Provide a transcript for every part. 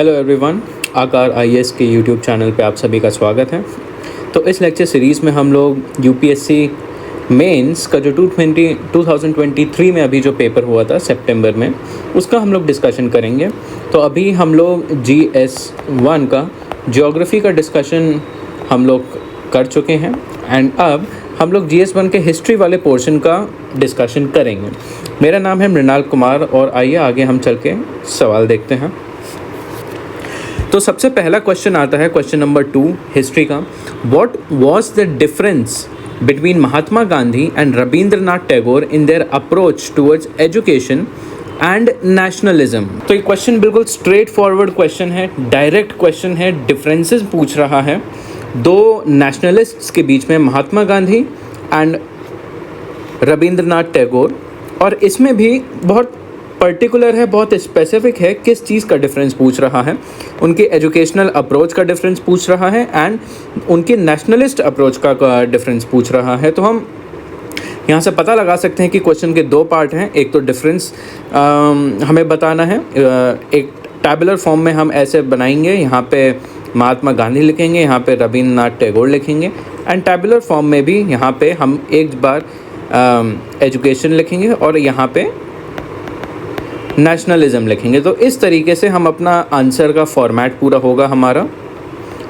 Hello everyone, आकार IAS के YouTube channel पे आप सभी का स्वागत है। तो इस लेक्चर सीरीज़ में हम लोग यूपीएससी मेंस का जो 2023 में अभी जो पेपर हुआ था सितंबर में, उसका हम लोग डिस्कशन करेंगे। तो अभी हम लोग GS1 का ज्योग्राफी का डिस्कशन हम लोग कर चुके हैं एंड अब हम लोग GS1 के हिस्ट्री वाले पोर्शन का डिस्कशन करेंगे। मेरा नाम है मृणाल कुमार और आइए आगे हम चल के सवाल देखते हैं। तो सबसे पहला क्वेश्चन आता है, क्वेश्चन नंबर 2 हिस्ट्री का। What was the difference between Mahatma Gandhi and Rabindranath Tagore in their approach towards education and nationalism. तो ये क्वेश्चन बिल्कुल स्ट्रेट फॉरवर्ड क्वेश्चन है, डायरेक्ट क्वेश्चन है, डिफरेंसेस पूछ रहा है दो नेशनलिस्ट्स के बीच में, महात्मा गांधी एंड रविंद्रनाथ टैगोर। और इसमें भी बहुत पर्टिकुलर है, बहुत स्पेसिफिक है किस चीज़ का डिफरेंस पूछ रहा है। उनके एजुकेशनल अप्रोच का डिफरेंस पूछ रहा है एंड उनके नेशनलिस्ट अप्रोच का डिफरेंस पूछ रहा है। तो हम यहाँ से पता लगा सकते हैं कि क्वेश्चन के दो पार्ट हैं। एक तो डिफरेंस हमें बताना है, एक टैबुलर फॉर्म में हम ऐसे बनाएंगे, यहाँ पे महात्मा गांधी लिखेंगे, यहाँ पे रविंद्रनाथ टैगोर लिखेंगे एंड टैबुलर फॉर्म में भी यहाँ पे हम एक बार एजुकेशन लिखेंगे और यहाँ पे नेशनलिज्म लिखेंगे। तो इस तरीके से हम अपना आंसर का फॉर्मेट पूरा होगा हमारा।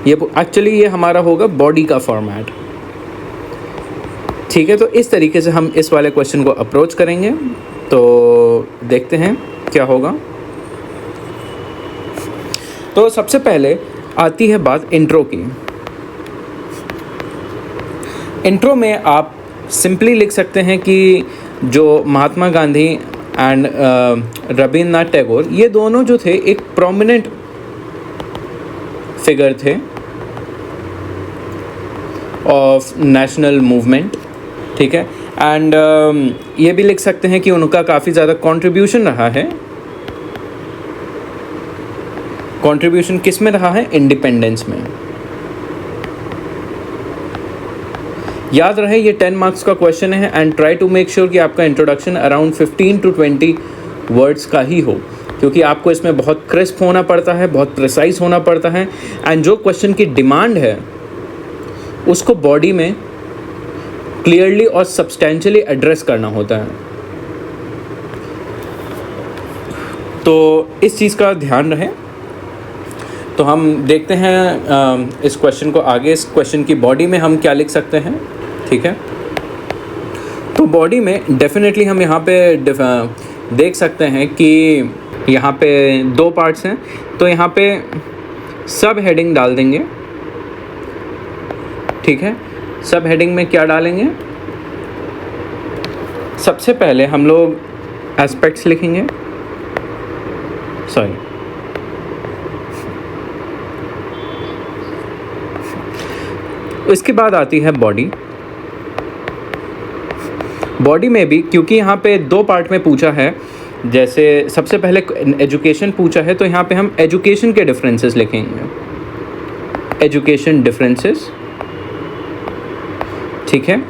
ये एक्चुअली ये हमारा होगा बॉडी का फॉर्मेट, ठीक है। तो इस तरीके से हम इस वाले क्वेश्चन को अप्रोच करेंगे। तो देखते हैं क्या होगा। तो सबसे पहले आती है बात इंट्रो की। इंट्रो में आप सिंपली लिख सकते हैं कि जो महात्मा गांधी एंड रविंद्रनाथ टैगोर, ये दोनों जो थे एक प्रोमिनेंट फिगर थे ऑफ नेशनल मूवमेंट, ठीक है। एंड ये भी लिख सकते हैं कि उनका काफ़ी ज़्यादा कंट्रीब्यूशन रहा है। कंट्रीब्यूशन किस में रहा है? इंडिपेंडेंस में। याद रहे ये 10 मार्क्स का क्वेश्चन है and try to make sure कि आपका इंट्रोडक्शन अराउंड 15 to 20 वर्ड्स का ही हो, क्योंकि आपको इसमें बहुत क्रिस्प होना पड़ता है, बहुत प्रिसाइज होना पड़ता है एंड जो क्वेश्चन की डिमांड है उसको बॉडी में क्लियरली और सब्सटेंशियली एड्रेस करना होता है। तो इस चीज़ का ध्यान रहे। तो हम देखते हैं इस क्वेश्चन को आगे। इस क्वेश्चन की बॉडी में हम क्या लिख सकते हैं, ठीक है। तो बॉडी में डेफिनेटली हम यहाँ पे देख सकते हैं कि यहाँ पे दो पार्ट्स हैं। तो यहाँ पे सब हेडिंग डाल देंगे, ठीक है। सब हेडिंग में क्या डालेंगे? सबसे पहले हम लोग एस्पेक्ट्स लिखेंगे, सॉरी इसके बाद आती है बॉडी। बॉडी में भी क्योंकि यहाँ पे दो पार्ट में पूछा है, जैसे सबसे पहले एजुकेशन पूछा है तो यहाँ पे हम एजुकेशन के डिफरेंसेस लिखेंगे, एजुकेशन डिफरेंसेस, ठीक है।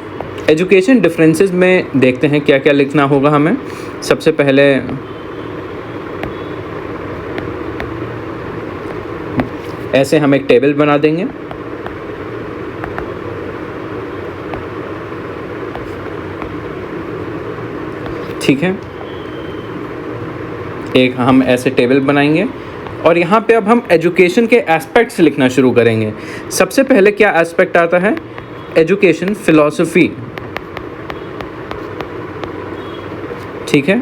एजुकेशन डिफरेंसेस में देखते हैं क्या क्या लिखना होगा हमें। सबसे पहले ऐसे हम एक टेबल बना देंगे, ठीक है। एक हम ऐसे टेबल बनाएंगे और यहाँ पे अब हम एजुकेशन के एस्पेक्ट्स लिखना शुरू करेंगे। सबसे पहले क्या एस्पेक्ट आता है? एजुकेशन फिलॉसफी, ठीक है।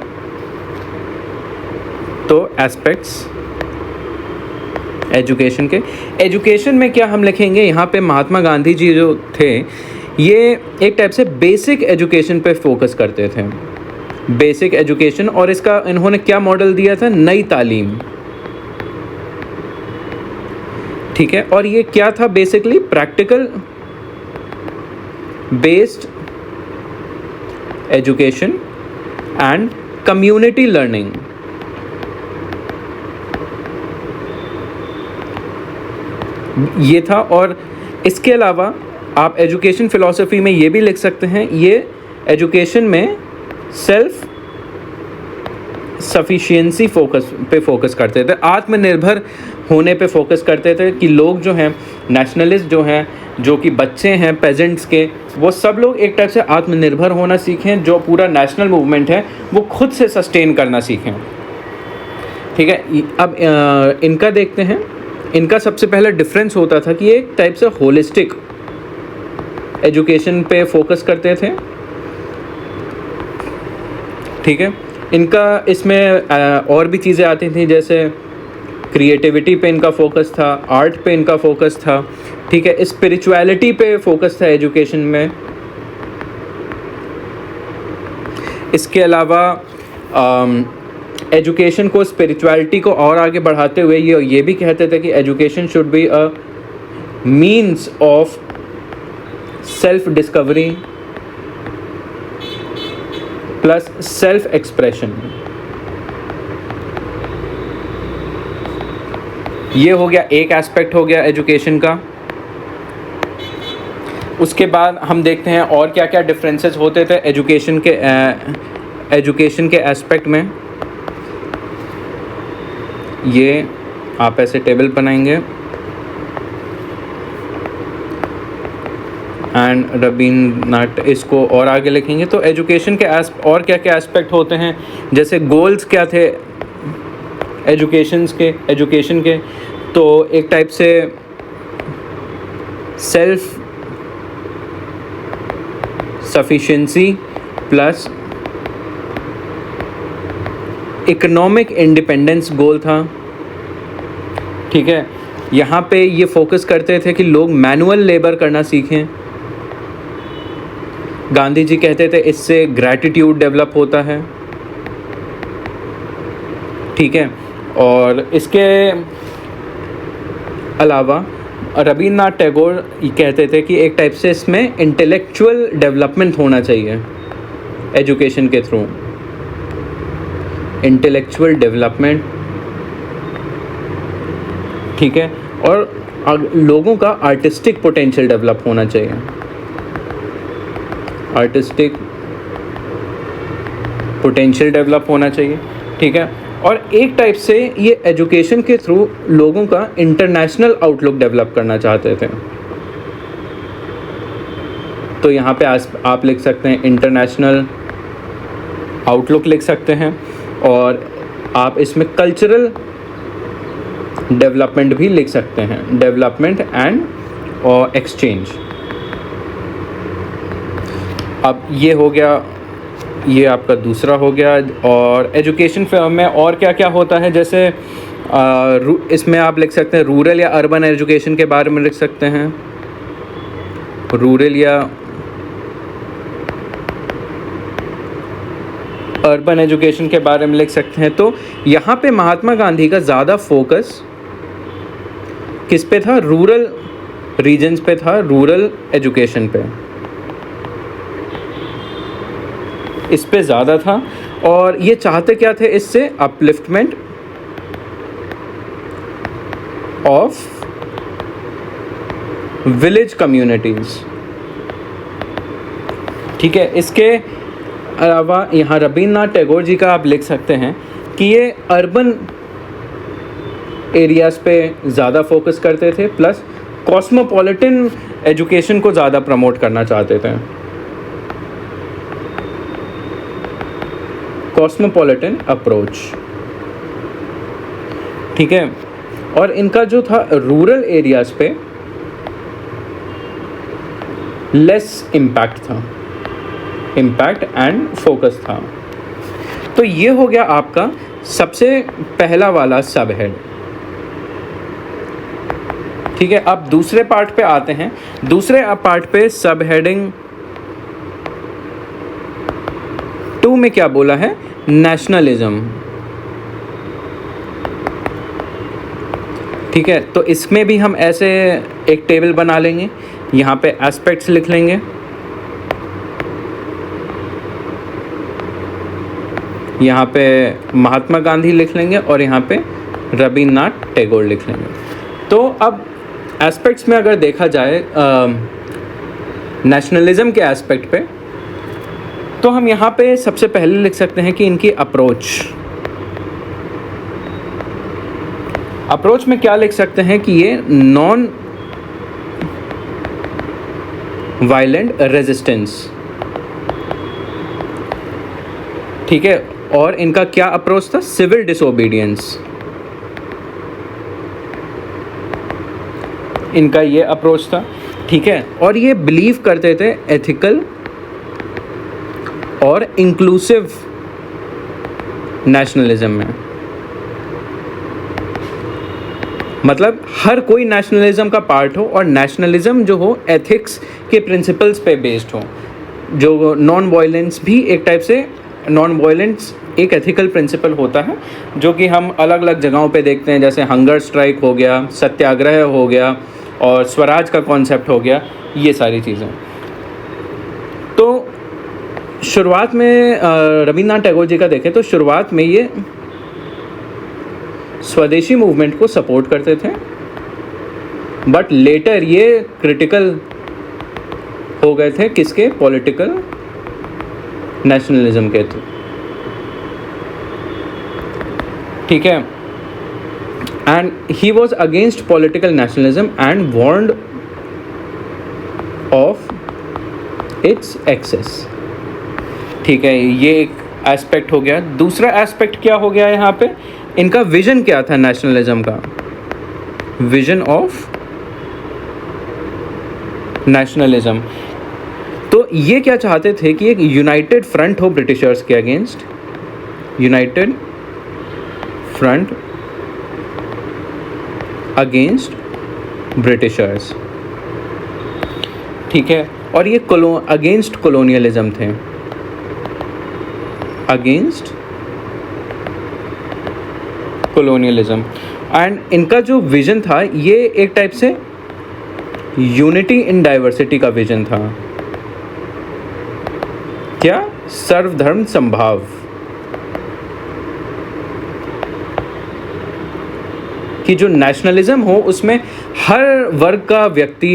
तो एस्पेक्ट्स एजुकेशन के, एजुकेशन में क्या हम लिखेंगे? यहाँ पे महात्मा गांधी जी जो थे ये एक टाइप से बेसिक एजुकेशन पे फोकस करते थे, बेसिक एजुकेशन। और इसका इन्होंने क्या मॉडल दिया था? नई तालीम, ठीक है। और ये क्या था? Basically practical based education and community learning. ये था। और इसके अलावा आप एजुकेशन फिलॉसफी में ये भी लिख सकते हैं, ये एजुकेशन में सफिशिएंसी फोकस करते थे, आत्मनिर्भर होने पे फोकस करते थे कि लोग जो हैं नेशनलिस्ट जो हैं, जो कि बच्चे हैं पेजेंट्स के, वो सब लोग एक टाइप से आत्मनिर्भर होना सीखें, जो पूरा नेशनल मूवमेंट है वो खुद से सस्टेन करना सीखें। ठीक है, अब इनका देखते हैं। इनका सबसे पहला डिफरेंस होता था कि एक टाइप से होलिस्टिक एजुकेशन पे फोकस करते थे। ठीक है, इनका इसमें और भी चीज़ें आती थी, जैसे क्रिएटिविटी पे इनका फोकस था, आर्ट पे इनका फोकस था। ठीक है, स्पिरिचुअलिटी पे फोकस था एजुकेशन में। इसके अलावा एजुकेशन को, स्पिरिचुअलिटी को और आगे बढ़ाते हुए ये भी कहते थे कि education should be a means of self discovery plus self expression. ये हो गया एक एस्पेक्ट हो गया एजुकेशन का। उसके बाद हम देखते हैं और क्या क्या डिफरेंसेस होते थे एजुकेशन के एस्पेक्ट में। ये आप ऐसे टेबल बनाएंगे एंड रबीन्द्रनाथ इसको और आगे लिखेंगे। तो एजुकेशन के और क्या क्या एस्पेक्ट होते हैं, जैसे गोल्स क्या थे एजुकेशन के, तो एक टाइप से self sufficiency plus economic independence goal था। ठीक है, यहाँ पे ये फोकस करते थे कि लोग मैनुअल लेबर करना सीखें। गांधी जी कहते थे इससे ग्रैटिट्यूड डेवलप होता है। ठीक है, और इसके अलावा रबीन्द्रनाथ टैगोर कहते थे कि एक टाइप से इसमें इंटेलेक्चुअल डेवलपमेंट होना चाहिए एजुकेशन के थ्रू, इंटेलेक्चुअल डेवलपमेंट। ठीक है, और लोगों का आर्टिस्टिक पोटेंशियल डेवलप होना चाहिए, आर्टिस्टिक पोटेंशियल डेवलप होना चाहिए। ठीक है, और एक टाइप से ये एजुकेशन के थ्रू लोगों का इंटरनेशनल आउटलुक डेवलप करना चाहते थे। तो यहाँ पे आप लिख सकते हैं इंटरनेशनल आउटलुक लिख सकते हैं, और आप इसमें कल्चरल डेवलपमेंट भी लिख सकते हैं, डेवलपमेंट एंड और एक्सचेंज। अब ये हो गया, ये आपका दूसरा हो गया। और एजुकेशन में और क्या क्या होता है, जैसे इसमें आप लिख सकते हैं रूरल या अर्बन एजुकेशन के बारे में लिख सकते हैं, रूरल या अर्बन एजुकेशन के बारे में लिख सकते हैं। तो यहाँ पे महात्मा गांधी का ज़्यादा फोकस किस पे था, रूरल रीजन्स पे था, रूरल एजुकेशन पे, इस पे ज़्यादा था। और ये चाहते क्या थे इससे, अपलिफ्टमेंट ऑफ विलेज कम्युनिटीज़। ठीक है, इसके अलावा यहाँ रबीन्द्रनाथ टैगोर जी का आप लिख सकते हैं कि ये अर्बन एरियाज़ पे ज़्यादा फोकस करते थे, प्लस कॉस्मोपॉलिटन एजुकेशन को ज़्यादा प्रमोट करना चाहते थे, कॉस्मोपॉलिटन अप्रोच। ठीक है, और इनका जो था रूरल एरियाज़ पे लेस इम्पैक्ट था, इम्पैक्ट एंड फोकस था। तो ये हो गया आपका सबसे पहला वाला सब हेड। ठीक है, अब दूसरे पार्ट पे आते हैं। दूसरे पार्ट पे सब हेडिंग 2 में क्या बोला है, नेशनलिज्म। ठीक है, तो इसमें भी हम ऐसे एक टेबल बना लेंगे, यहाँ पे एस्पेक्ट्स लिख लेंगे, यहाँ पे महात्मा गांधी लिख लेंगे और यहाँ पे रबीन्द्रनाथ टैगोर लिख लेंगे। तो अब एस्पेक्ट्स में अगर देखा जाए नेशनलिज्म के एस्पेक्ट पे, तो हम यहाँ पे सबसे पहले लिख सकते हैं कि इनकी अप्रोच, अप्रोच में क्या लिख सकते हैं कि ये नॉन वायलेंट रेजिस्टेंस, ठीक है। और इनका क्या अप्रोच था? सिविल डिसोबीडियंस, इनका ये अप्रोच था, ठीक है। और ये बिलीव करते थे एथिकल और इंक्लूसिव नेशनलिज्म में, मतलब हर कोई नेशनलिज्म का पार्ट हो और नेशनलिज्म जो हो एथिक्स के प्रिंसिपल्स पे बेस्ड हो। जो नॉन वायलेंस भी एक टाइप से, नॉन वायलेंस एक एथिकल प्रिंसिपल होता है जो कि हम अलग अलग जगहों पे देखते हैं, जैसे हंगर स्ट्राइक हो गया, सत्याग्रह हो गया और स्वराज का कॉन्सेप्ट हो गया, ये सारी चीज़ें। तो शुरुआत में रविन्द्रनाथ टैगोर जी का देखें तो शुरुआत में ये स्वदेशी मूवमेंट को सपोर्ट करते थे, बट लेटर ये क्रिटिकल हो गए थे किसके? पॉलिटिकल नेशनलिज्म के, ठीक है। And he was against political nationalism and warned of its excess, ठीक है। ये एक एस्पेक्ट हो गया। दूसरा एस्पेक्ट क्या हो गया यहाँ पे? इनका विजन क्या था नेशनलिज्म का? विजन ऑफ नेशनलिज्म, तो ये क्या चाहते थे कि एक यूनाइटेड फ्रंट हो ब्रिटिशर्स के against, United front against Britishers, ठीक है। और ये अगेंस्ट कॉलोनियलिज्म थे, अगेंस्ट कॉलोनियलिज्म। एंड इनका जो विजन था ये एक टाइप से यूनिटी इन डाइवर्सिटी का विजन था। क्या? सर्वधर्म समभाव, कि जो नेशनलिज्म हो उसमें हर वर्ग का व्यक्ति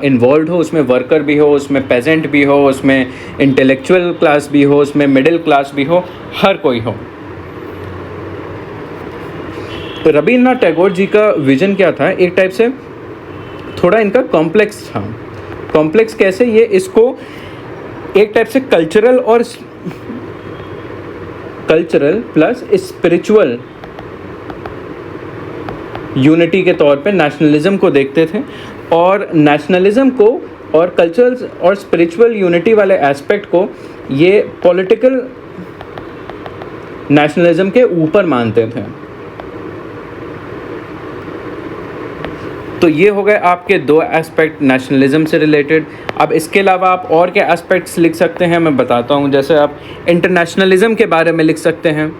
इन्वॉल्व हो, उसमें वर्कर भी हो, उसमें पेजेंट भी हो, उसमें इंटेलेक्चुअल क्लास भी हो, उसमें मिडिल क्लास भी हो, हर कोई हो। तो रविन्द्रनाथ टैगोर जी का विजन क्या था? एक टाइप से थोड़ा इनका कॉम्प्लेक्स था। कॉम्प्लेक्स कैसे? ये इसको एक टाइप से कल्चरल प्लस स्पिरिचुअल यूनिटी के तौर पे नेशनलिज्म को देखते थे, और नेशनलिज्म को और कल्चरल और स्पिरिचुअल यूनिटी वाले एस्पेक्ट को ये पॉलिटिकल नेशनलिज्म के ऊपर मानते थे। तो ये हो गए आपके दो एस्पेक्ट नेशनलिज्म से रिलेटेड। अब इसके अलावा आप और क्या एस्पेक्ट्स लिख सकते हैं मैं बताता हूँ। जैसे आप इंटरनेशनलिज्म के बारे में लिख सकते हैं,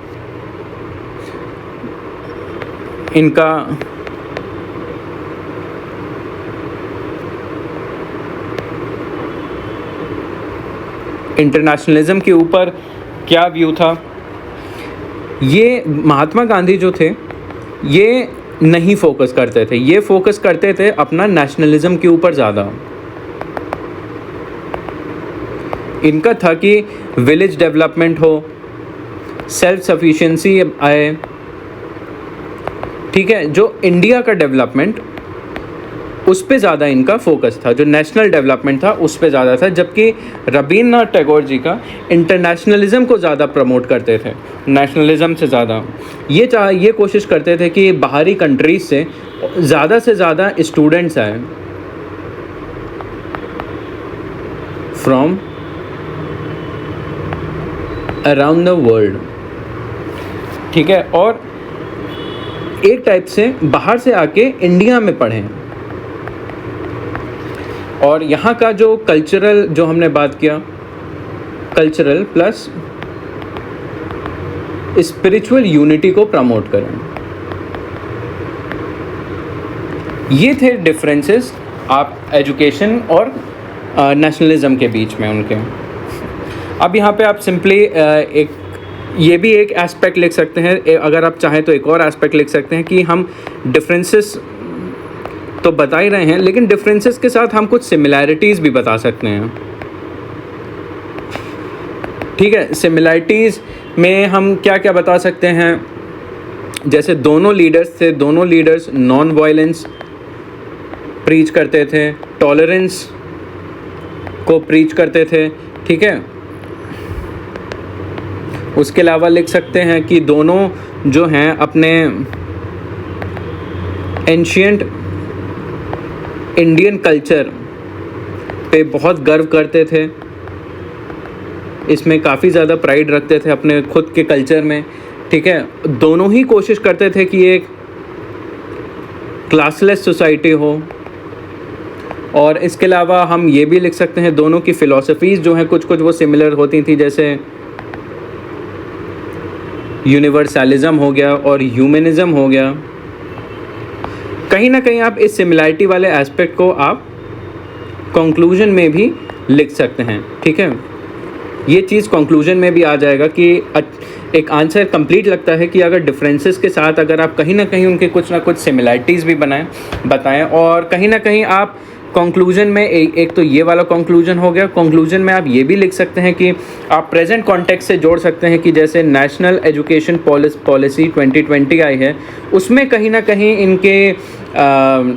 इनका इंटरनेशनलिज्म के ऊपर क्या व्यू था। ये महात्मा गांधी जो थे ये नहीं फोकस करते थे, ये फोकस करते थे अपना नेशनलिज्म के ऊपर ज़्यादा। इनका था कि विलेज डेवलपमेंट हो, सेल्फ सफिशिएंसी आए, ठीक है। जो इंडिया का डेवलपमेंट उस पे ज़्यादा इनका फोकस था, जो नेशनल डेवलपमेंट था उस पे ज़्यादा था, जबकि रविन्द्रनाथ टैगोर जी का इंटरनेशनलिज्म को ज़्यादा प्रमोट करते थे नेशनलिज्म से ज़्यादा। ये कोशिश करते थे कि बाहरी कंट्रीज से ज़्यादा स्टूडेंट्स आए फ्रॉम अराउंड द वर्ल्ड, ठीक है। और एक टाइप से बाहर से आके इंडिया में पढ़ें। और यहाँ का जो कल्चरल, जो हमने बात किया, कल्चरल प्लस स्पिरिचुअल यूनिटी को प्रमोट करें। ये थे डिफरेंसेस आप एजुकेशन और नेशनलिज्म के बीच में उनके। अब यहाँ पे आप सिंपली ये भी एक एस्पेक्ट लिख सकते हैं, अगर आप चाहें तो एक और एस्पेक्ट लिख सकते हैं कि हम डिफरेंसेस तो बता ही रहे हैं, लेकिन डिफरेंसेस के साथ हम कुछ सिमिलैरिटीज़ भी बता सकते हैं, ठीक है। सिमिलैरिटीज़ में हम क्या क्या बता सकते हैं? जैसे दोनों लीडर्स थे, दोनों लीडर्स नॉन वायलेंस प्रीच करते थे, टॉलरेंस को प्रीच करते थे, ठीक है। उसके अलावा लिख सकते हैं कि दोनों जो हैं अपने एंशिएंट इंडियन कल्चर पे बहुत गर्व करते थे, इसमें काफ़ी ज़्यादा प्राइड रखते थे अपने खुद के कल्चर में, ठीक है। दोनों ही कोशिश करते थे कि एक क्लासलेस सोसाइटी हो। और इसके अलावा हम ये भी लिख सकते हैं दोनों की फ़िलॉसफीज़ जो हैं कुछ कुछ वो सिमिलर होती थी, जैसे यूनिवर्सलिज्म हो गया और ह्यूमनिज़म हो गया। कहीं ना कहीं आप इस सिमिलरिटी वाले एस्पेक्ट को आप कंक्लूजन में भी लिख सकते हैं, ठीक है। ये चीज़ कंक्लूजन में भी आ जाएगा कि एक आंसर कंप्लीट लगता है कि अगर डिफरेंसेस के साथ अगर आप कहीं ना कहीं उनके कुछ ना कुछ सिमिलरिटीज़ भी बताएं और कहीं ना कहीं आप कंक्लूजन में एक तो ये वाला कंक्लूजन हो गया। कंक्लूजन में आप ये भी लिख सकते हैं कि आप प्रेजेंट कॉन्टेक्स्ट से जोड़ सकते हैं कि जैसे नेशनल एजुकेशन पॉलिसी 2020 आई है, उसमें कहीं ना कहीं इनके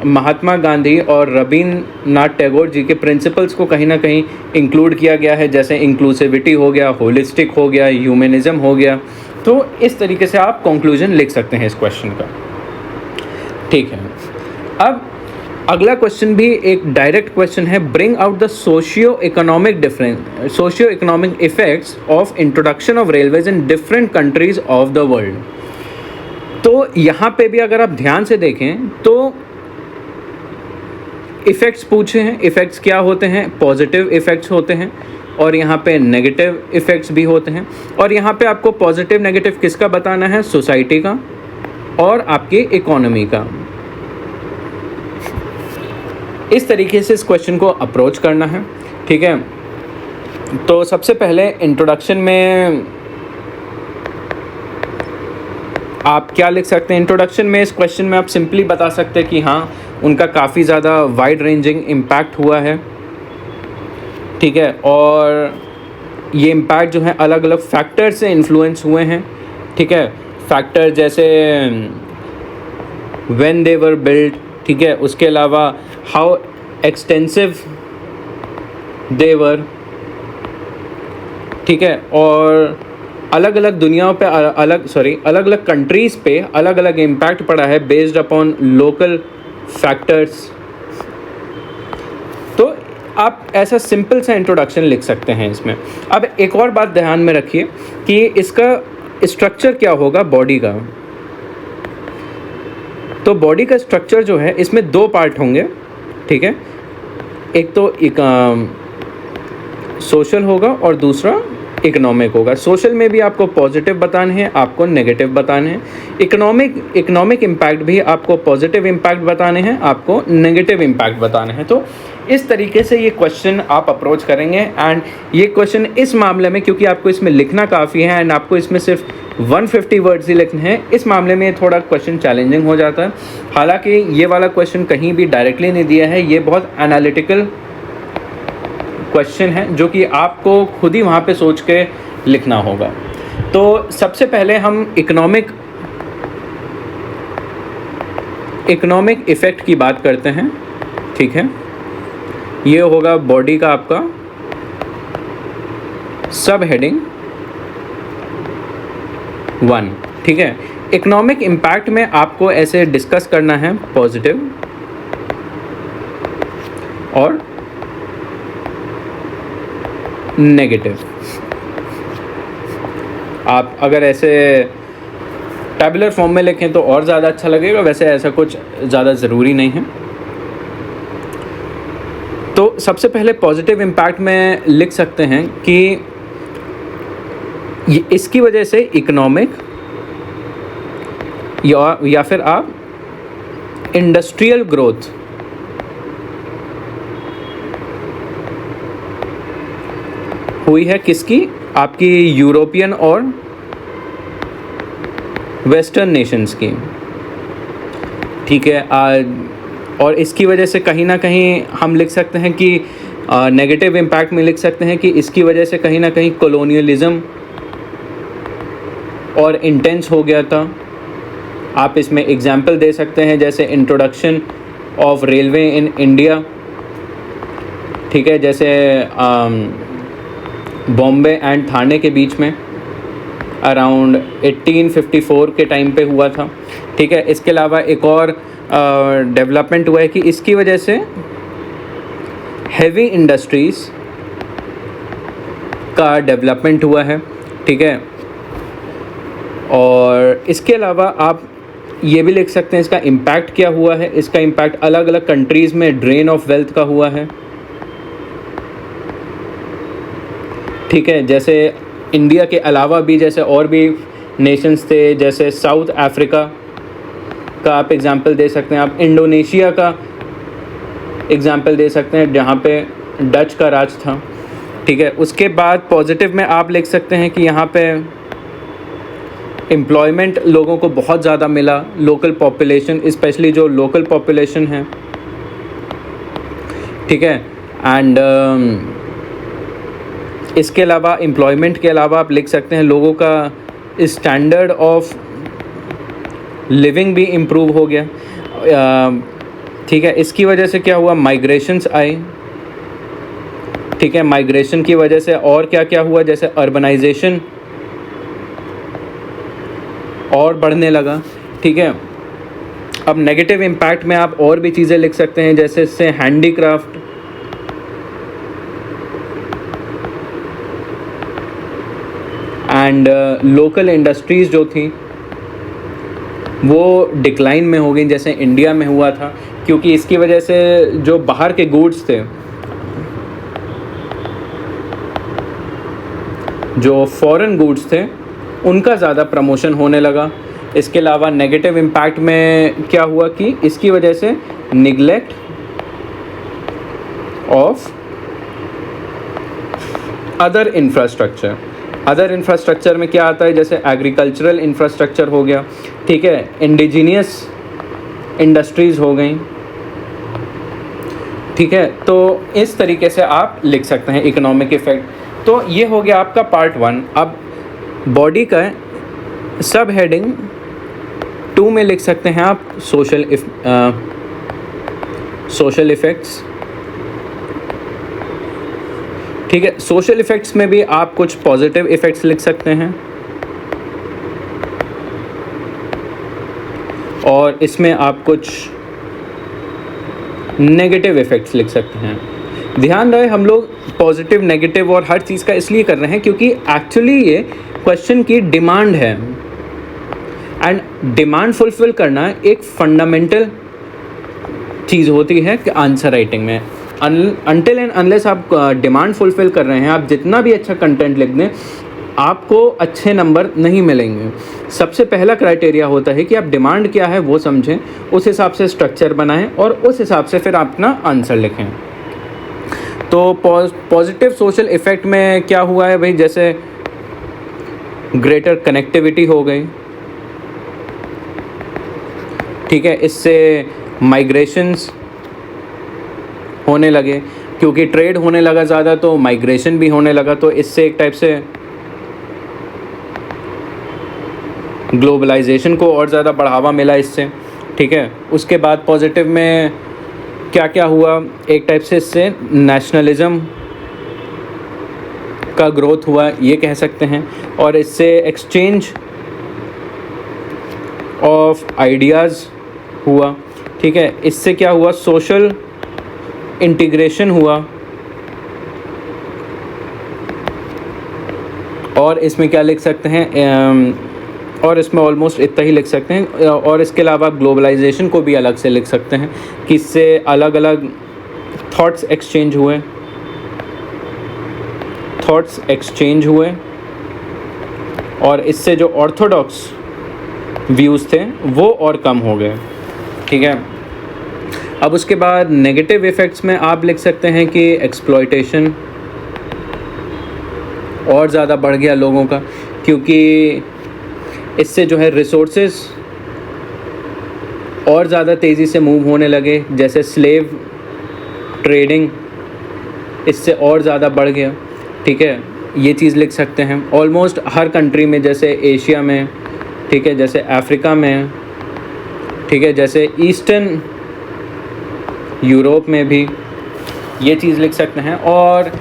महात्मा गांधी और रवींद्रनाथ टैगोर जी के प्रिंसिपल्स को कहीं ना कहीं इंक्लूड किया गया है, जैसे इंक्लूसिविटी हो गया, होलिस्टिक हो गया, ह्यूमनिज़म हो गया। तो इस तरीके से आप कंक्लूजन लिख सकते हैं इस क्वेश्चन का, ठीक है। अब अगला क्वेश्चन भी एक डायरेक्ट क्वेश्चन है, bring out the socio economic effects of introduction of railways in different countries of the world. तो यहाँ पे भी अगर आप ध्यान से देखें तो इफ़ेक्ट्स पूछे हैं। इफ़ेक्ट्स क्या होते हैं? पॉजिटिव इफ़ेक्ट्स होते हैं और यहाँ पे नेगेटिव इफ़ेक्ट्स भी होते हैं। और यहाँ पे आपको पॉजिटिव नेगेटिव किसका बताना है? सोसाइटी का और आपकी इकोनॉमी का। इस तरीके से इस क्वेश्चन को अप्रोच करना है, ठीक है। तो सबसे पहले इंट्रोडक्शन में आप क्या लिख सकते हैं? इंट्रोडक्शन में इस क्वेश्चन में आप सिंपली बता सकते हैं कि हाँ, उनका काफ़ी ज़्यादा वाइड रेंजिंग इम्पैक्ट हुआ है, ठीक है। और ये इम्पैक्ट जो है अलग अलग फैक्टर से इन्फ्लुएंस हुए हैं, ठीक है। फैक्टर जैसे व्हेन दे वर बिल्ड, ठीक है। उसके अलावा हाउ एक्सटेंसिव दे वर, ठीक है। और अलग अलग दुनियाओं पे अलग अलग कंट्रीज़ पे अलग अलग इम्पैक्ट पड़ा है बेस्ड अपॉन लोकल फैक्टर्स। तो आप ऐसा सिंपल सा इंट्रोडक्शन लिख सकते हैं इसमें। अब एक और बात ध्यान में रखिए कि इसका स्ट्रक्चर क्या होगा बॉडी का। तो बॉडी का स्ट्रक्चर जो है इसमें दो पार्ट होंगे, ठीक है। एक तो सोशल होगा और दूसरा इकोनॉमिक होगा। सोशल में भी आपको पॉजिटिव बताने हैं, आपको नेगेटिव बताने हैं। इकोनॉमिक इम्पैक्ट भी आपको पॉजिटिव इम्पैक्ट बताने हैं, आपको नेगेटिव इम्पैक्ट बताने हैं। तो इस तरीके से ये क्वेश्चन आप अप्रोच करेंगे। एंड ये क्वेश्चन इस मामले में, क्योंकि आपको इसमें लिखना काफ़ी है एंड आपको इसमें सिर्फ 150 वर्ड्स ही लिखने हैं, इस मामले में थोड़ा क्वेश्चन चैलेंजिंग हो जाता है। हालांकि ये वाला क्वेश्चन कहीं भी डायरेक्टली नहीं दिया है, ये बहुत एनालिटिकल क्वेश्चन है जो कि आपको खुद ही वहाँ पे सोच के लिखना होगा। तो सबसे पहले हम इकोनॉमिक इफ़ेक्ट की बात करते हैं, ठीक है। ये होगा बॉडी का आपका सब हेडिंग 1, ठीक है। इकोनॉमिक इम्पैक्ट में आपको ऐसे डिस्कस करना है पॉजिटिव और नेगेटिव। आप अगर ऐसे टैबुलर फॉर्म में लिखें तो और ज़्यादा अच्छा लगेगा, वैसे ऐसा कुछ ज़्यादा ज़रूरी नहीं है। तो सबसे पहले पॉजिटिव इम्पैक्ट में लिख सकते हैं कि इसकी वजह से इकोनॉमिक या फिर आप इंडस्ट्रियल ग्रोथ हुई है। किसकी? आपकी यूरोपियन और वेस्टर्न नेशंस की, ठीक है। और इसकी वजह से कहीं ना कहीं हम लिख सकते हैं कि नेगेटिव इम्पैक्ट में लिख सकते हैं कि इसकी वजह से कहीं ना कहीं कॉलोनियलिज्म और इंटेंस हो गया था, आप इसमें एग्जाम्पल दे सकते हैं जैसे introduction of railway in India, ठीक है, जैसे बॉम्बे एंड ठाणे के बीच में अराउंड 1854 के टाइम पे हुआ था, ठीक है। इसके अलावा एक और डेवलपमेंट हुआ है कि इसकी वजह से हैवी इंडस्ट्रीज़ का डेवलपमेंट हुआ है, ठीक है। और इसके अलावा आप ये भी लिख सकते हैं इसका इम्पैक्ट क्या हुआ है। इसका इम्पैक्ट अलग अलग कंट्रीज़ में ड्रेन ऑफ वेल्थ का हुआ है, ठीक है। जैसे इंडिया के अलावा भी जैसे और भी नेशंस थे, जैसे साउथ अफ्रीका का आप एग्ज़ाम्पल दे सकते हैं, आप इंडोनेशिया का एग्ज़ाम्पल दे सकते हैं जहाँ पे डच का राज था, ठीक है। उसके बाद पॉजिटिव में आप लिख सकते हैं कि यहाँ पे एम्प्लॉयमेंट लोगों को बहुत ज़्यादा मिला, लोकल पॉपुलेशन, स्पेशली जो लोकल पॉपुलेशन है, ठीक है। एंड इसके अलावा एम्प्लॉयमेंट के अलावा आप लिख सकते हैं लोगों का स्टैंडर्ड ऑफ लिविंग भी इम्प्रूव हो गया, ठीक है। इसकी वजह से क्या हुआ, माइग्रेशंस आए, ठीक है। माइग्रेशन की वजह से और क्या क्या हुआ, जैसे अर्बनाइजेशन और बढ़ने लगा, ठीक है। अब नेगेटिव इम्पैक्ट में आप और भी चीज़ें लिख सकते हैं, जैसे इससे हैंडीक्राफ्ट, एंड लोकल इंडस्ट्रीज़ जो थी वो डिक्लाइन में हो गई, जैसे इंडिया में हुआ था, क्योंकि इसकी वजह से जो बाहर के गुड्स थे, जो फॉरेन गुड्स थे, उनका ज़्यादा प्रमोशन होने लगा। इसके अलावा नेगेटिव इम्पैक्ट में क्या हुआ कि इसकी वजह से निगलेक्ट ऑफ अदर इंफ्रास्ट्रक्चर में क्या आता है, जैसे एग्रीकल्चरल इंफ्रास्ट्रक्चर हो गया, ठीक है, इंडिजीनियस इंडस्ट्रीज़ हो गई, ठीक है। तो इस तरीके से आप लिख सकते हैं इकोनॉमिक इफ़ेक्ट। तो ये हो गया आपका पार्ट 1। अब बॉडी का सब हेडिंग 2 में लिख सकते हैं आप सोशल इफ़ेक्ट्स, ठीक है। सोशल इफ़ेक्ट्स में भी आप कुछ पॉजिटिव इफ़ेक्ट्स लिख सकते हैं और इसमें आप कुछ नेगेटिव इफ़ेक्ट्स लिख सकते हैं। ध्यान रहे हम लोग पॉजिटिव, नेगेटिव और हर चीज़ का इसलिए कर रहे हैं क्योंकि एक्चुअली ये क्वेश्चन की डिमांड है, एंड डिमांड फुलफिल करना एक फंडामेंटल चीज़ होती है कि आंसर राइटिंग में। अनटिल एंड अनलेस आप डिमांड फुलफिल कर रहे हैं, आप जितना भी अच्छा कंटेंट लिख दें, आपको अच्छे नंबर नहीं मिलेंगे। सबसे पहला क्राइटेरिया होता है कि आप डिमांड क्या है वो समझें, उस हिसाब से स्ट्रक्चर बनाएं और उस हिसाब से फिर आप अपना आंसर लिखें। तो पॉजिटिव सोशल इफ़ेक्ट में क्या हुआ है भाई, जैसे ग्रेटर कनेक्टिविटी हो गई, ठीक है। इससे माइग्रेशंस होने लगे, क्योंकि ट्रेड होने लगा ज़्यादा तो माइग्रेशन भी होने लगा, तो इससे एक टाइप से ग्लोबलाइजेशन को और ज़्यादा बढ़ावा मिला इससे, ठीक है। उसके बाद पॉजिटिव में क्या क्या हुआ, एक टाइप से इससे नेशनलिज़म का ग्रोथ हुआ, ये कह सकते हैं। और इससे एक्सचेंज ऑफ आइडियाज़ हुआ, ठीक है। इससे क्या हुआ, सोशल इंटीग्रेशन हुआ, और इसमें क्या लिख सकते हैं, और इसमें ऑलमोस्ट इतना ही लिख सकते हैं। और इसके अलावा आप ग्लोबलाइजेशन को भी अलग से लिख सकते हैं कि इससे अलग अलग थॉट्स एक्सचेंज हुए, और इससे जो ऑर्थोडॉक्स व्यूज़ थे वो और कम हो गए, ठीक है। अब उसके बाद नेगेटिव इफ़ेक्ट्स में आप लिख सकते हैं कि एक्सप्लॉयटेशन और ज़्यादा बढ़ गया लोगों का, क्योंकि इससे जो है रिसोर्सेज और ज़्यादा तेज़ी से मूव होने लगे, जैसे स्लेव ट्रेडिंग इससे और ज़्यादा बढ़ गया, ठीक है। ये चीज़ लिख सकते हैं ऑलमोस्ट हर कंट्री में, जैसे एशिया में, ठीक है, जैसे अफ्रीका में ठीक है, जैसे ईस्टर्न यूरोप में भी ये चीज़ लिख सकते हैं। और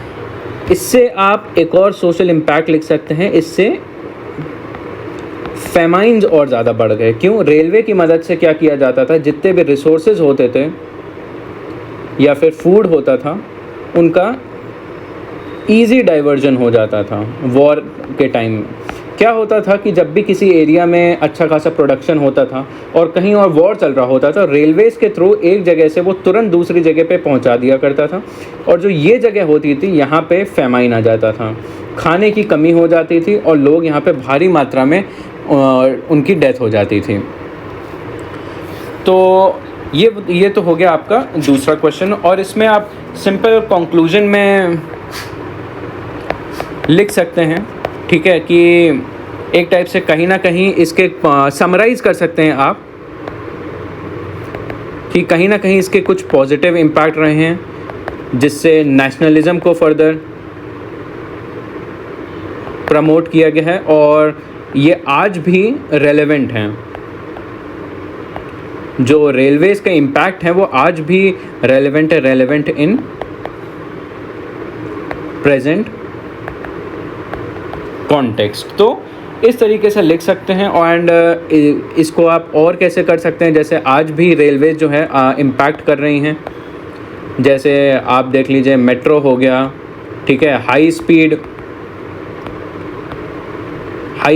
इससे आप एक और सोशल इम्पैक्ट लिख सकते हैं, इससे फेमाइन्स और ज़्यादा बढ़ गए। क्यों? रेलवे की मदद से क्या किया जाता था, जितने भी रिसोर्सेज होते थे या फिर फूड होता था, उनका ईजी डाइवर्जन हो जाता था। वॉर के टाइम में क्या होता था कि जब भी किसी एरिया में अच्छा खासा प्रोडक्शन होता था और कहीं और वॉर चल रहा होता था, रेलवेज के थ्रू एक जगह से वो तुरंत दूसरी जगह पे पहुंचा दिया करता था। और जो ये जगह होती थी, यहाँ पे फेमाइन आ जाता था, खाने की कमी हो जाती थी और लोग यहाँ पे भारी मात्रा में उनकी डेथ हो जाती थी। तो ये तो हो गया आपका दूसरा क्वेश्चन। और इसमें आप सिंपल कंक्लूजन में लिख सकते हैं, ठीक है, कि एक टाइप से कहीं ना कहीं इसके समराइज़ कर सकते हैं आप कि कहीं ना कहीं इसके कुछ पॉजिटिव इम्पैक्ट रहे हैं, जिससे नेशनलिज्म को फर्दर प्रमोट किया गया है और ये आज भी रेलेवेंट हैं। जो रेलवेज़ का इम्पैक्ट है वो आज भी रेलेवेंट इन प्रेजेंट कॉन्टेक्स्ट। तो इस तरीके से लिख सकते हैं। एंड इसको आप और कैसे कर सकते हैं, जैसे आज भी रेलवे जो है इम्पैक्ट कर रही हैं। जैसे आप देख लीजिए, मेट्रो हो गया, ठीक है, हाई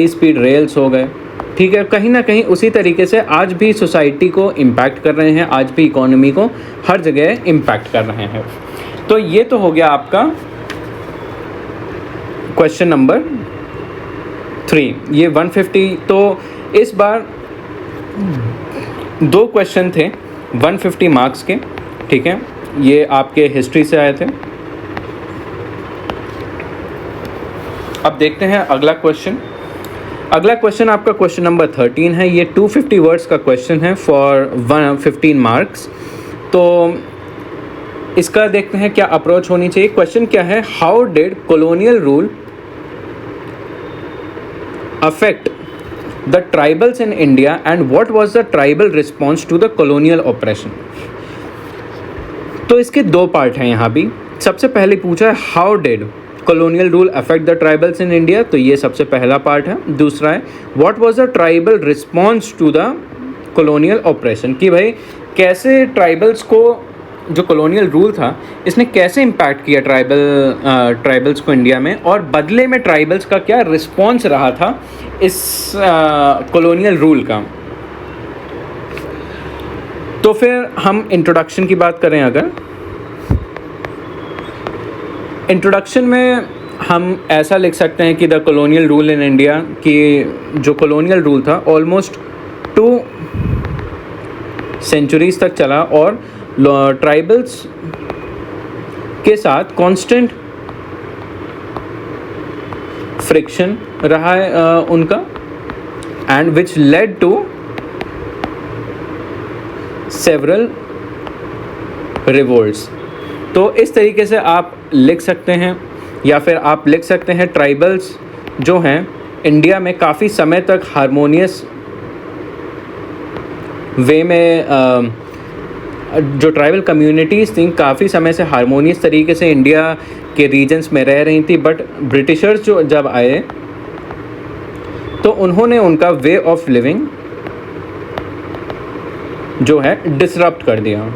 स्पीड रेल्स हो गए, ठीक है, कहीं ना कहीं उसी तरीके से आज भी सोसाइटी को इम्पैक्ट कर रहे हैं, आज भी इकोनॉमी को हर जगह इम्पैक्ट कर रहे हैं। तो ये तो हो गया आपका क्वेश्चन नंबर 3, ये 150। तो इस बार 2 क्वेश्चन थे 150 मार्क्स के, ठीक है, ये आपके हिस्ट्री से आए थे। अब देखते हैं अगला क्वेश्चन। अगला क्वेश्चन आपका क्वेश्चन नंबर 13 है। ये 250 वर्ड्स का क्वेश्चन है फॉर 15 मार्क्स। तो इसका देखते हैं क्या अप्रोच होनी चाहिए। क्वेश्चन क्या है, how did colonial rule affect the tribals in India and what was the tribal response to the colonial oppression। तो इसके 2 पार्ट हैं यहाँ भी। सबसे पहले पूछा है how did colonial rule affect the tribals in India, तो ये सबसे पहला पार्ट है। दूसरा है what was the tribal response to the colonial oppression, कि भाई कैसे ट्राइबल्स को जो कॉलोनियल रूल था इसने कैसे इम्पैक्ट किया ट्राइबल्स को इंडिया में, और बदले में ट्राइबल्स का क्या रिस्पॉन्स रहा था इस कॉलोनियल रूल का। तो फिर हम इंट्रोडक्शन की बात करें, अगर इंट्रोडक्शन में हम ऐसा लिख सकते हैं कि the colonial rule in India, कि जो कॉलोनियल रूल था ऑलमोस्ट 2 सेंचुरीज तक चला और ट्राइबल्स के साथ कांस्टेंट फ्रिक्शन रहा है उनका, and which led to several revolts. तो इस तरीके से आप लिख सकते हैं, या फिर आप लिख सकते हैं ट्राइबल्स जो हैं इंडिया में काफ़ी समय तक हारमोनियस वे में जो ट्राइबल कम्युनिटीज़ थी काफ़ी समय से हारमोनियस तरीके से इंडिया के रीजन्स में रह रही थी। बट ब्रिटिशर्स जो जब आए तो उन्होंने उनका वे ऑफ लिविंग जो है डिसरप्ट कर दिया।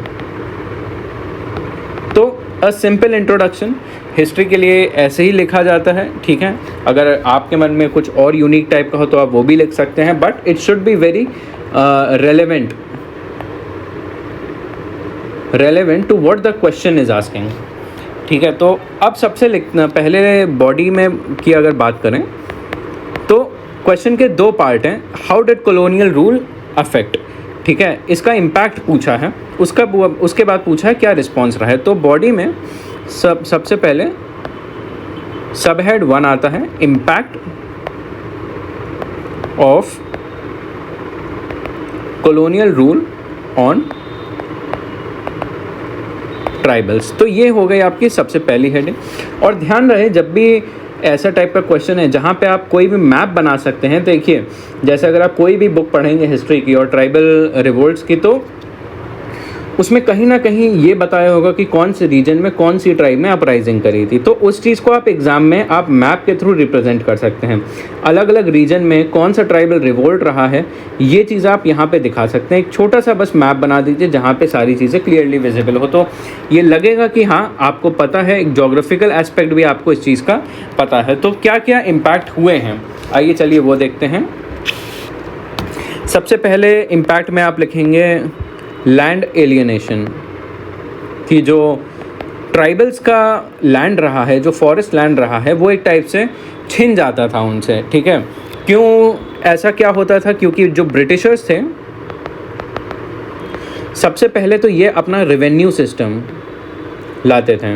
तो अ सिंपल इंट्रोडक्शन हिस्ट्री के लिए ऐसे ही लिखा जाता है, ठीक है। अगर आपके मन में कुछ और यूनिक टाइप का हो तो आप वो भी लिख सकते हैं, but it should be very relevant to what the question is asking, ठीक है। तो अब सबसे पहले बॉडी में की अगर बात करें तो क्वेश्चन के 2 पार्ट हैं। How did colonial rule affect, ठीक है, इसका इम्पैक्ट पूछा है, उसके बाद पूछा है क्या रिस्पॉन्स रहा है। तो बॉडी में सबसे पहले सब हेड 1 आता है, impact of colonial rule on tribals. तो ये हो गई आपकी सबसे पहली हेडिंग। और ध्यान रहे जब भी ऐसा टाइप का क्वेश्चन है जहाँ पे आप कोई भी मैप बना सकते हैं। देखिए जैसे अगर आप कोई भी बुक पढ़ेंगे हिस्ट्री की और ट्राइबल रिवोल्ट्स की, तो उसमें कहीं ना कहीं ये बताया होगा कि कौन से रीजन में कौन सी ट्राइब ने अपराइजिंग करी थी। तो उस चीज़ को आप एग्ज़ाम में आप मैप के थ्रू रिप्रेजेंट कर सकते हैं। अलग अलग रीजन में कौन सा ट्राइबल रिवोल्ट रहा है, ये चीज़ आप यहाँ पे दिखा सकते हैं। एक छोटा सा बस मैप बना दीजिए जहाँ पे सारी चीज़ें क्लियरली विजिबल हो, तो ये लगेगा कि हाँ आपको पता है, एक जोग्राफिकल एस्पेक्ट भी आपको इस चीज़ का पता है। तो क्या क्या इम्पैक्ट हुए हैं, आइए चलिए वो देखते हैं। सबसे पहले इम्पैक्ट में आप लिखेंगे लैंड एलियनेशन, कि जो ट्राइबल्स का लैंड रहा है, जो फॉरेस्ट लैंड रहा है, वो एक टाइप से छिन जाता था उनसे। ठीक है, क्यों ऐसा क्या होता था? क्योंकि जो ब्रिटिशर्स थे, सबसे पहले तो ये अपना रेवेन्यू सिस्टम लाते थे।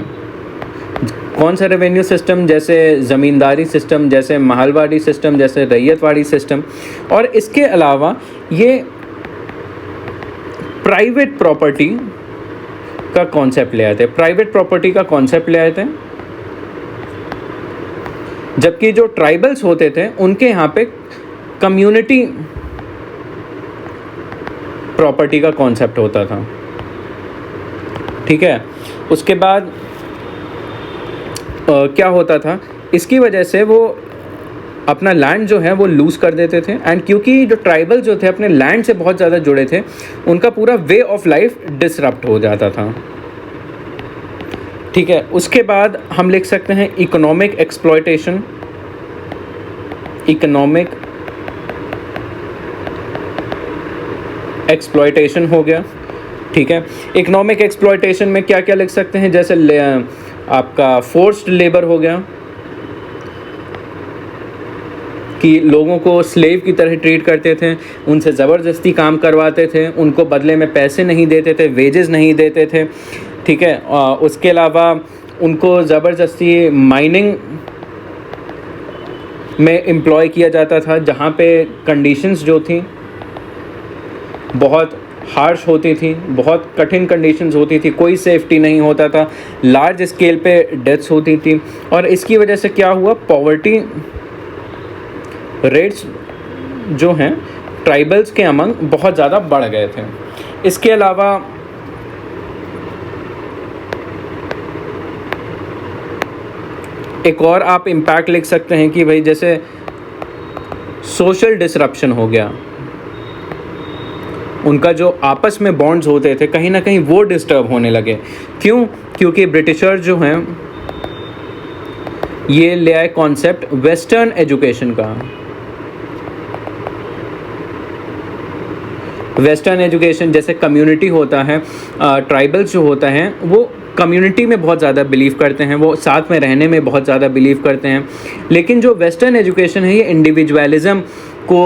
कौन सा रेवेन्यू सिस्टम? जैसे ज़मींदारी सिस्टम, जैसे महलवाड़ी सिस्टम, जैसे रैयतवाड़ी सिस्टम, और इसके अलावा ये प्राइवेट प्रॉपर्टी का कॉन्सेप्ट ले आए थे। प्राइवेट प्रॉपर्टी का कॉन्सेप्ट ले आए थे, जबकि जो ट्राइबल्स होते थे उनके यहाँ पे कम्युनिटी प्रॉपर्टी का कॉन्सेप्ट होता था। ठीक है, उसके बाद क्या होता था, इसकी वजह से वो अपना लैंड जो है वो लूज़ कर देते थे। एंड क्योंकि जो ट्राइबल जो थे अपने लैंड से बहुत ज़्यादा जुड़े थे, उनका पूरा वे ऑफ लाइफ डिसरप्ट हो जाता था। ठीक है, उसके बाद हम लिख सकते हैं इकोनॉमिक एक्सप्लॉयटेशन। इकोनॉमिक एक्सप्लॉयटेशन हो गया। ठीक है, इकोनॉमिक एक्सप्लॉयटेशन में क्या क्या लिख सकते हैं? जैसे आपका फोर्स्ड लेबर हो गया, कि लोगों को स्लेव की तरह ट्रीट करते थे, उनसे ज़बरदस्ती काम करवाते थे, उनको बदले में पैसे नहीं देते थे, वेजेस नहीं देते थे। ठीक है, उसके अलावा उनको ज़बरदस्ती माइनिंग में एम्प्लॉय किया जाता था, जहाँ पे कंडीशंस जो थी बहुत हार्श होती थी, बहुत कठिन कंडीशंस होती थी, कोई सेफ्टी नहीं होता था, लार्ज स्केल पे डेथ्स होती थी। और इसकी वजह से क्या हुआ, पॉवर्टी रेट्स जो हैं ट्राइबल्स के अमंग बहुत ज़्यादा बढ़ गए थे। इसके अलावा एक और आप इम्पैक्ट लिख सकते हैं कि भाई जैसे सोशल डिसरप्शन हो गया, उनका जो आपस में बॉन्ड्स होते थे कहीं ना कहीं वो डिस्टर्ब होने लगे। क्यों? क्योंकि ब्रिटिशर जो हैं ये ले आए कॉन्सेप्ट वेस्टर्न एजुकेशन का। वेस्टर्न एजुकेशन, जैसे कम्युनिटी होता है, ट्राइबल्स जो होता है वो कम्युनिटी में बहुत ज़्यादा बिलीव करते हैं, वो साथ में रहने में बहुत ज़्यादा बिलीव करते हैं। लेकिन जो वेस्टर्न एजुकेशन है ये इंडिविजुअलिज्म को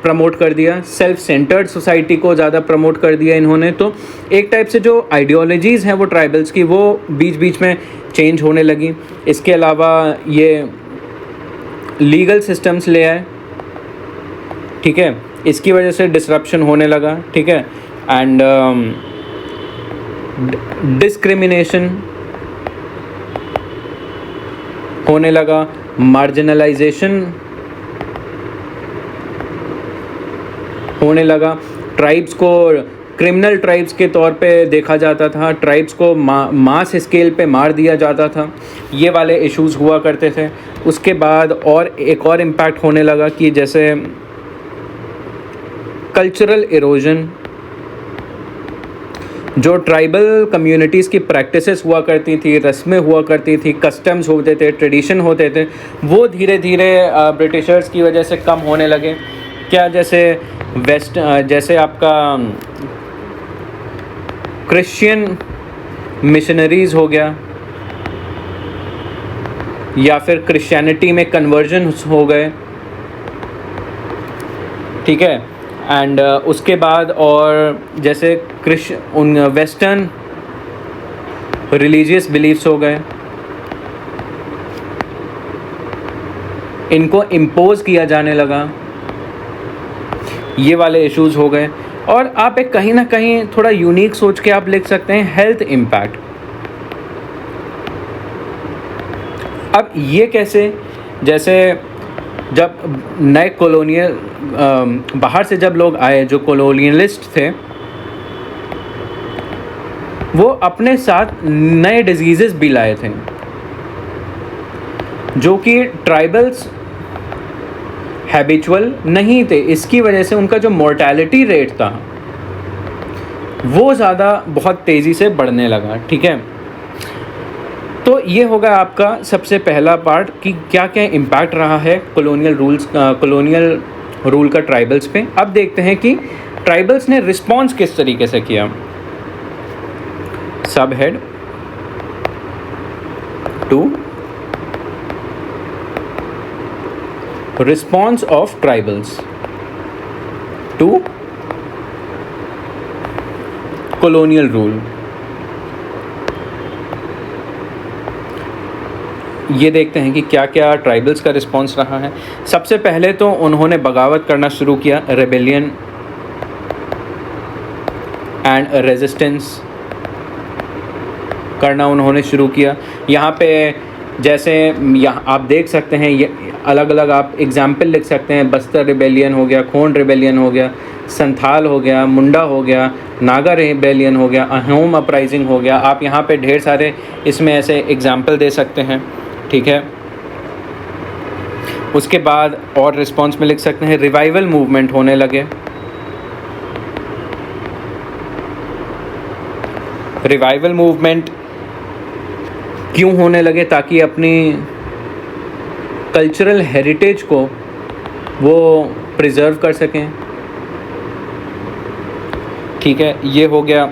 प्रमोट कर दिया, सेल्फ सेंटर्ड सोसाइटी को ज़्यादा प्रमोट कर दिया इन्होंने। तो एक टाइप से जो आइडियोलॉजीज़ हैं वो ट्राइबल्स की, वो बीच बीच में चेंज होने लगी। इसके अलावा ये लीगल सिस्टम्स ले आए। ठीक है, इसकी वजह से डिसरप्शन होने लगा। ठीक है, एंड डिस्क्रिमिनेशन होने लगा, मार्जिनलाइजेशन होने लगा, ट्राइब्स को क्रिमिनल ट्राइब्स के तौर पे देखा जाता था, ट्राइब्स को मास स्केल पे मार दिया जाता था, ये वाले इश्यूज़ हुआ करते थे। उसके बाद और एक और इम्पैक्ट होने लगा कि जैसे कल्चरल इरोजन, जो ट्राइबल कम्युनिटीज़ की प्रैक्टिसेस हुआ करती थी, रस्में हुआ करती थी, कस्टम्स होते थे, ट्रेडिशन होते थे, वो धीरे धीरे ब्रिटिशर्स की वजह से कम होने लगे। क्या? जैसे आपका क्रिश्चियन मिशनरीज़ हो गया, या फिर क्रिश्चियनिटी में कन्वर्जन हो गए। ठीक है, एंड उसके बाद और जैसे उन वेस्टर्न रिलीजियस बिलीफ्स हो गए, इनको इम्पोज किया जाने लगा, ये वाले इश्यूज़ हो गए। और आप एक कहीं ना कहीं थोड़ा यूनिक सोच के आप लिख सकते हैं हेल्थ इम्पैक्ट। अब ये कैसे, जैसे जब नए कॉलोनियल बाहर से जब लोग आए, जो कॉलोनियलिस्ट थे, वो अपने साथ नए डिजीज़ेस भी लाए थे जो कि ट्राइबल्स हैबिचुअल नहीं थे। इसकी वजह से उनका जो मोर्टेलिटी रेट था वो ज़्यादा बहुत तेज़ी से बढ़ने लगा। ठीक है, तो ये होगा आपका सबसे पहला पार्ट कि क्या क्या इम्पैक्ट रहा है कॉलोनियल रूल का ट्राइबल्स पे। अब देखते हैं कि ट्राइबल्स ने रिस्पॉन्स किस तरीके से किया। Subhead 2 response of tribals to colonial rule. ये देखते हैं कि क्या क्या ट्राइबल्स का रिस्पॉन्स रहा है। सबसे पहले तो उन्होंने बगावत करना शुरू किया, रेबेलियन एंड रेजिस्टेंस करना उन्होंने शुरू किया। यहाँ पे जैसे यहाँ आप देख सकते हैं, ये अलग अलग आप एग्जाम्पल लिख सकते हैं। बस्तर रिबेलियन हो गया, खोंड रिबेलियन हो गया, संथाल हो गया, मुंडा हो गया, नागा रिबेलियन हो गया, अहोम अपराइजिंग हो गया। आप यहाँ पे ढेर सारे इसमें ऐसे एग्जाम्पल दे सकते हैं। ठीक है, उसके बाद और रिस्पॉन्स में लिख सकते हैं रिवाइवल मूवमेंट होने लगे। रिवाइवल मूवमेंट क्यों होने लगे? ताकि अपनी कल्चरल हेरिटेज को वो प्रिजर्व कर सकें। ठीक है, ये हो गया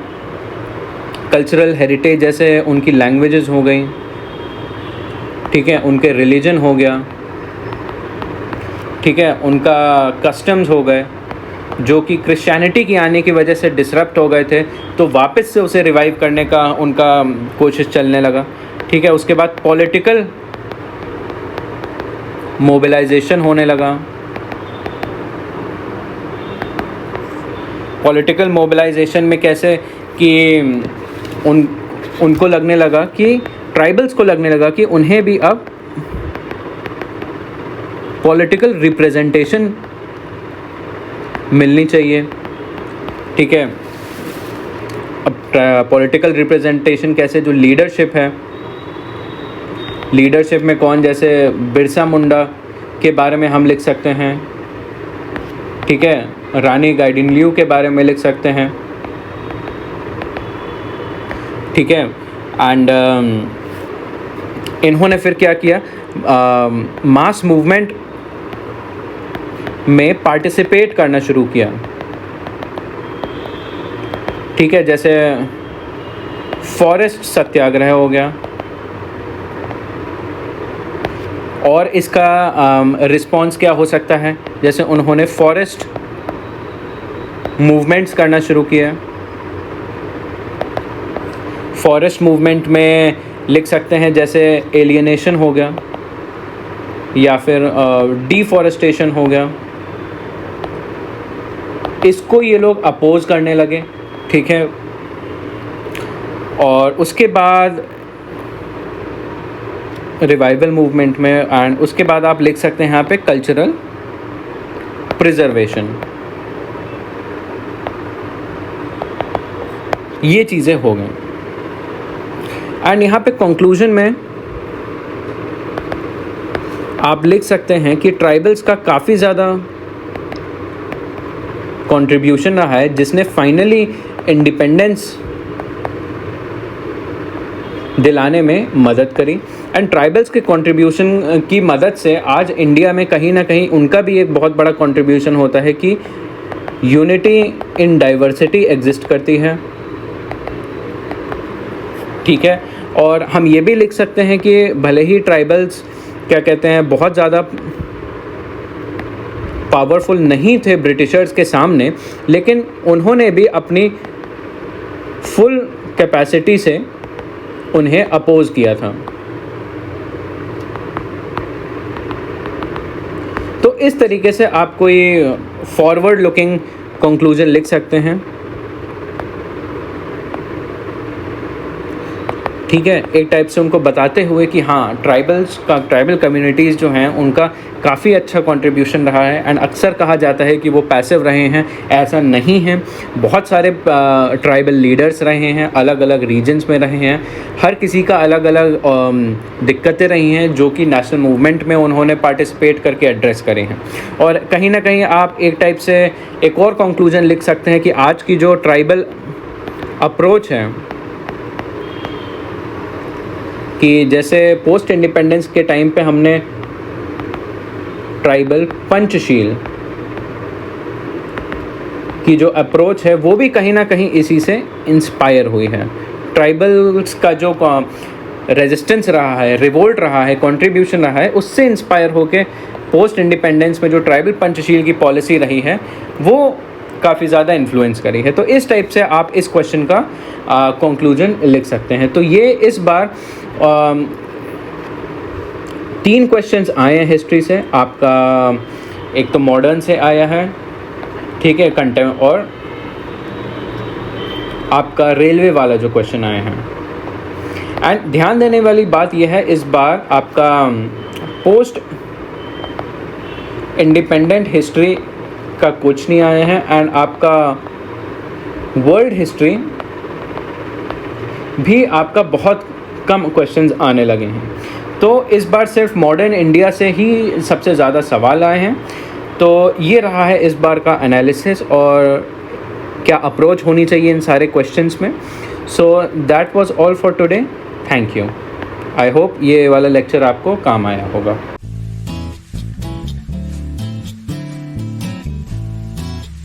कल्चरल हेरिटेज, जैसे उनकी लैंग्वेजेस हो गई। ठीक है, उनके रिलीजन हो गया। ठीक है, उनका कस्टम्स हो गए जो कि क्रिश्चियनिटी की आने की वजह से डिसरप्ट हो गए थे, तो वापस से उसे रिवाइव करने का उनका कोशिश चलने लगा। ठीक है, उसके बाद पॉलिटिकल मोबिलाइजेशन होने लगा। पॉलिटिकल मोबिलाइजेशन में कैसे कि उनको लगने लगा कि ट्राइबल्स को लगने लगा कि उन्हें भी अब पॉलिटिकल रिप्रेजेंटेशन मिलनी चाहिए। ठीक है, अब पॉलिटिकल रिप्रेजेंटेशन कैसे? जो लीडरशिप है, लीडरशिप में कौन? जैसे बिरसा मुंडा के बारे में हम लिख सकते हैं। ठीक है, रानी गाइडिनलियू के बारे में लिख सकते हैं। ठीक है, एंड इन्होंने फिर क्या किया? मास मूवमेंट में पार्टिसिपेट करना शुरू किया। ठीक है, जैसे फॉरेस्ट सत्याग्रह हो गया, और इसका रिस्पॉन्स क्या हो सकता है? जैसे उन्होंने फॉरेस्ट मूवमेंट्स करना शुरू किया। फॉरेस्ट मूवमेंट में लिख सकते हैं जैसे एलियनेशन हो गया या फिर डिफॉरेस्टेशन हो गया। इसको ये लोग अपोज करने लगे। ठीक है, और उसके बाद रिवाइवल मूवमेंट में, एंड उसके बाद आप लिख सकते हैं यहाँ पे कल्चरल प्रिजर्वेशन। ये चीज़ें हो गई। एंड यहाँ पे कंक्लूजन में आप लिख सकते हैं कि ट्राइबल्स का काफ़ी ज़्यादा कंट्रीब्यूशन रहा है जिसने फाइनली इंडिपेंडेंस दिलाने में मदद करी। एंड ट्राइबल्स के कंट्रीब्यूशन की मदद से आज इंडिया में कहीं ना कहीं उनका भी एक बहुत बड़ा कंट्रीब्यूशन होता है कि यूनिटी इन डाइवर्सिटी एग्जिस्ट करती है। ठीक है, और हम ये भी लिख सकते हैं कि भले ही ट्राइबल्स क्या कहते हैं बहुत ज़्यादा पावरफुल नहीं थे ब्रिटिशर्स के सामने, लेकिन उन्होंने भी अपनी फुल कैपेसिटी से उन्हें अपोज किया था। तो इस तरीके से आप कोई फॉरवर्ड लुकिंग कंक्लूजन लिख सकते हैं। ठीक है, एक टाइप से उनको बताते हुए कि हाँ, ट्राइबल कम्युनिटीज़ जो हैं उनका काफ़ी अच्छा कंट्रीब्यूशन रहा है। एंड अक्सर कहा जाता है कि वो पैसिव रहे हैं, ऐसा नहीं है। बहुत सारे ट्राइबल लीडर्स रहे हैं, अलग अलग रीजन्स में रहे हैं, हर किसी का अलग अलग दिक्कतें रही हैं जो कि नेशनल मूवमेंट में उन्होंने पार्टिसिपेट करके एड्रेस करे हैं। और कहीं ना कहीं आप एक टाइप से एक और कंक्लूजन लिख सकते हैं कि आज की जो ट्राइबल अप्रोच है, कि जैसे पोस्ट इंडिपेंडेंस के टाइम पे हमने ट्राइबल पंचशील की जो अप्रोच है वो भी कहीं ना कहीं इसी से इंस्पायर हुई है। ट्राइबल्स का जो रेजिस्टेंस रहा है, रिवोल्ट रहा है, कंट्रीब्यूशन रहा है, उससे इंस्पायर होके पोस्ट इंडिपेंडेंस में जो ट्राइबल पंचशील की पॉलिसी रही है वो काफ़ी ज़्यादा इन्फ्लुएंस करी है। तो इस टाइप से आप इस क्वेश्चन का कंक्लूजन लिख सकते हैं। तो ये इस बार 3 क्वेश्चंस आए हैं हिस्ट्री से। आपका एक तो मॉडर्न से आया है, ठीक है, और आपका रेलवे वाला जो क्वेश्चन आए हैं। एंड ध्यान देने वाली बात यह है, इस बार आपका पोस्ट इंडिपेंडेंट हिस्ट्री का कुछ नहीं आया है, एंड आपका वर्ल्ड हिस्ट्री भी आपका बहुत कम क्वेश्चंस आने लगे हैं। तो इस बार सिर्फ मॉडर्न इंडिया से ही सबसे ज़्यादा सवाल आए हैं। तो ये रहा है इस बार का एनालिसिस और क्या अप्रोच होनी चाहिए इन सारे क्वेश्चंस में। So that was all for today. Thank you. I hope ये वाला लेक्चर आपको काम आया होगा।